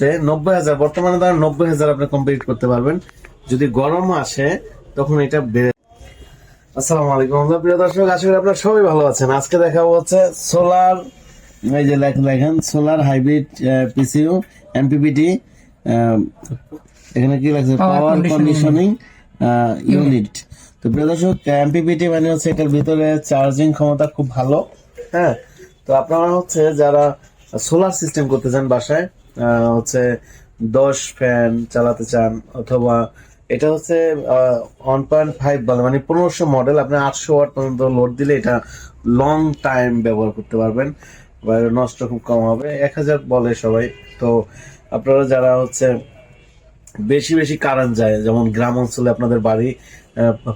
করতে 90,000, বর্তমানে ধরেন 90,000 আপনি কমপ্লিট করতে পারবেন। যদি গরম আসে তখন এটা বেড়ে। আসসালামু আলাইকুম প্রিয় দর্শক, আশা করি আপনারা সবাই ভালো আছেন। আজকে দেখাবো হচ্ছে সোলার, এই যে দেখেন সোলার হাইব্রিড পিসিইউ এমপিপিটি। এখানে কি লাগছে? পাওয়ার কন্ডিশনিং ইউনিট। তো প্রিয় দর্শক, এমপিপিটি মানে হচ্ছে এটার ভিতরে চার্জিং ক্ষমতা খুব ভালো। হ্যাঁ, তো আপনারা হচ্ছে যারা সোলার সিস্টেম করতে চান বাসায়, হচ্ছে 10 ফ্যান চালাতে চান, অথবা এটা হচ্ছে 1.5 বলে মানে 1500 মডেল, আপনি 800 ওয়াট পর্যন্ত লোড দিলে এটা লং টাইম ব্যবহার করতে পারবেন, নষ্ট খুব কম হবে। 1000 বলে সবাই। তো আপনারা যারা হচ্ছে বেশি বেশি কারেন্ট যায়, যেমন গ্রাম অঞ্চলে আপনাদের বাড়ি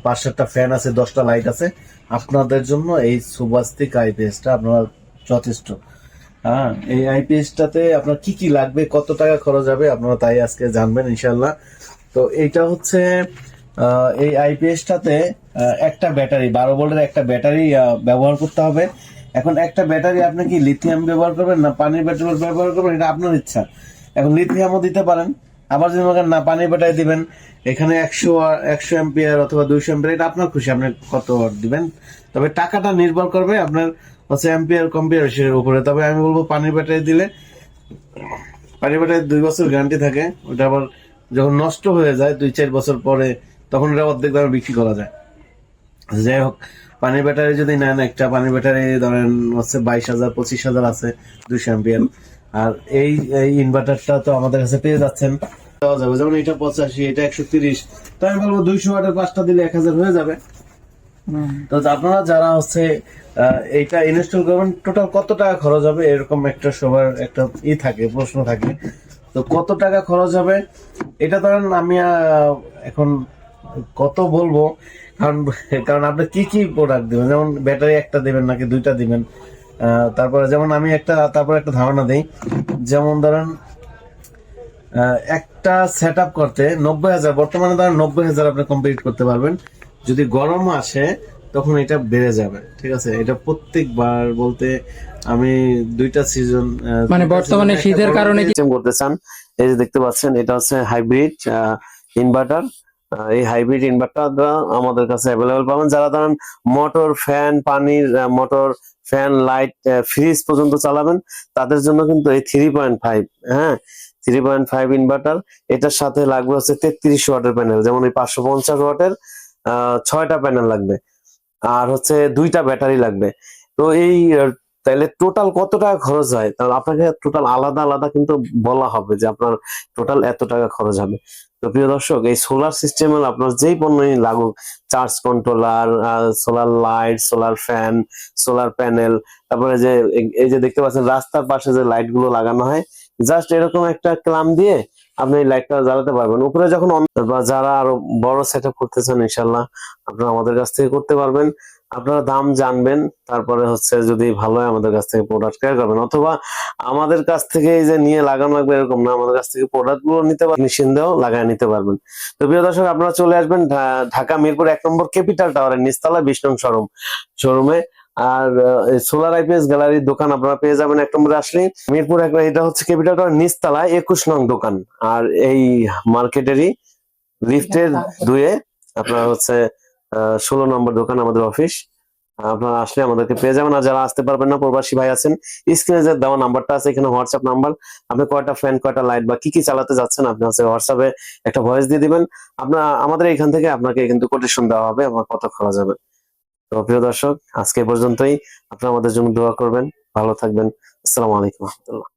5-7টা ফ্যান আছে, 10টা লাইট আছে, আপনাদের জন্য এই সুবাস্তিক আইপিএসটা আপনারা যথেষ্ট। হ্যাঁ, এই আইপিএসটাতে আপনার কি কি লাগবে, কত টাকা খরচ হবে, আপনারা তাই আজকে জানবেন ইনশাল্লাহ। তো এইটা হচ্ছে এই আইপিএসটাতে একটা ব্যাটারি, 12 ভোল্টের একটা ব্যাটারি ব্যবহার করতে হবে। এখন একটা ব্যাটারি আপনি কি লিথিয়াম ব্যবহার করবেন না পানির ব্যাটারি ব্যবহার করবেন, এটা আপনার ইচ্ছা। এখন লিথিয়ামও দিতে পারেন, আবার যদি মনে করেন না পানির ব্যাটারি দিবেন, এখানে 100 অ্যাম্পিয়ার অথবা 200 অ্যাম্পিয়ার, এটা আপনার খুশি, আপনি কত দিবেন। তবে টাকাটা নির্ভর করবে আপনার হচ্ছে অ্যাম্পিয়ার কম্পিয়ারের উপরে। তবে আমি বলবো পানির ব্যাটারি দিলে, পানির ব্যাটারি 2 বছর গ্যারান্টি থাকে, ওটা আবার যখন নষ্ট হয়ে যায় 2-4 বছর পরে, তখন এটা অর্ধেক দামে বিক্রি করা যায়। যাই হোক, পানির ব্যাটারি যদি নেন, একটা পানির ব্যাটারি ধরেন হচ্ছে 22,000 25,000 আছে, 200 অ্যাম্পিয়ার। আর এই এই ইনভার্টারটা তো আমাদের কাছে পেয়ে যাচ্ছেন, দেওয়া যাবে। যেমন এটা 85, এটা 130, তো আমি বলবো 200 ওয়াটের 5টা দিলে 1000 হয়ে যাবে। তো আপনারা যারা হচ্ছে এইটা ইনস্টল করবেন, টোটাল কত টাকা খরচ হবে, এরকম একটা সবার একটা থাকে, প্রশ্ন থাকে। তো কত টাকা খরচ হবে এটা ধরেন আমি এখন কত বলবো, কারণ কারণ আপনি কি কি প্রোডাক্ট দিবেন, যেমন ব্যাটারি একটা দিবেন নাকি 2টা দিবেন। তারপরে যেমন আমি তারপর একটা ধারণা দিই, যেমন ধরেন একটা সেট আপ করতে 90,000, বর্তমানে ধরেন 90,000 আপনি কমপ্লিট করতে পারবেন। যদি গরম আসে তখন এটা বেড়ে যাবে, ঠিক আছে। এটা প্রত্যেকবার বলতে আমি 2টা সিজন, মানে বর্তমানে শীতের কারণে করতে চান। এই যে দেখতে পাচ্ছেন, এটা হচ্ছে হাইব্রিড ইনভার্টার। এই হাইব্রিড ইনভার্টারটা আমাদের কাছে অ্যাভেলেবল পাবেন। যারা ধরেন মোটর, ফ্যান, পানির মোটর, ফ্যান, লাইট, ফ্রিজ পর্যন্ত চালাবেন, তাদের জন্য কিন্তু এই 3.5, হ্যাঁ 3.5 ইনভার্টার। এটার সাথে লাগবে হচ্ছে 33 ওয়াটের প্যানেল, যেমন এই 550 ওয়াটের 6টা প্যানেল লাগবে, আর হচ্ছে 2টা ব্যাটারি লাগবে। তো এই তাহলে টোটাল কত টাকা খরচ হয়, তাহলে আপনাকে টোটাল আলাদা আলাদা কিন্তু বলা হবে যে আপনার টোটাল এত টাকা খরচ হবে। তো প্রিয় দর্শক, এই সোলার সিস্টেমের আপনার যেই পণ্যই লাগুক, charge controller, solar light, solar fan, solar panel, তারপরে যে এই যে দেখতে পাচ্ছেন রাস্তার পাশে যে লাইট গুলো লাগানো হয়, জাস্ট এরকম একটা ক্লাম দিয়ে আপনি এই লাইটটা জ্বালাতে পারবেন। উপরে যখন বা যারা আরো বড় সেট আপ করতে চান, ইনশাল্লাহ আপনারা আমাদের কাছ থেকে করতে পারবেন। আপনারা দাম জানবেন, তারপরে হচ্ছে যদি ভালো হয় আমাদের কাছ থেকে প্রোডাক্ট ক্রয় করবেন, অথবা আমাদের কাছ থেকে এই যে নিয়ে লাগানো লাগবে এরকম না, আমাদের কাছ থেকে প্রোডাক্ট গুলো নিতে পারবেন, মেশিন দিয়েও লাগায় নিতে পারবেন। তো প্রিয় দর্শক, আপনারা চলে আসবেন ঢাকা মিরপুর 1 নম্বর ক্যাপিটাল টাওয়ারের নিচতলা 20 নং শোরুমে। আর সোলার আইপিএস গ্যালারির দোকান আপনারা পেয়ে যাবেন 1 নম্বরে আসলে মিরপুর এটা হচ্ছে ক্যাপিটাল টাওয়ার নিচতলায় 21 নং দোকান। আর এই মার্কেটেরই লিফটের 2-এ আপনারা হচ্ছে 16 নম্বর দোকান আমাদের অফিস। আপনারা আসলে আমাদেরকে পেয়ে যাবেন। আর যারা আসতে পারবেন না, প্রবাসী ভাই আছেন, স্ক্রিনে যে দেওয়া নাম্বারটা আছে, এখানে হোয়াটসঅ্যাপ নাম্বার, আপনি কয়টা ফ্যান, কয়টা লাইট বা কি কি চালাতে যাচ্ছেন, আপনি হচ্ছে হোয়াটসঅ্যাপে একটা ভয়েস দিয়ে দিবেন। আপনার আমাদের এখান থেকে আপনাকে কিন্তু কোটেশন দেওয়া হবে আমার কত খরচ হবে। তো প্রিয় দর্শক, আজকে পর্যন্তই। আপনারা আমাদের জন্য দোয়া করবেন, ভালো থাকবেন। আসসালামু আলাইকুম রহমতুল্লাহ।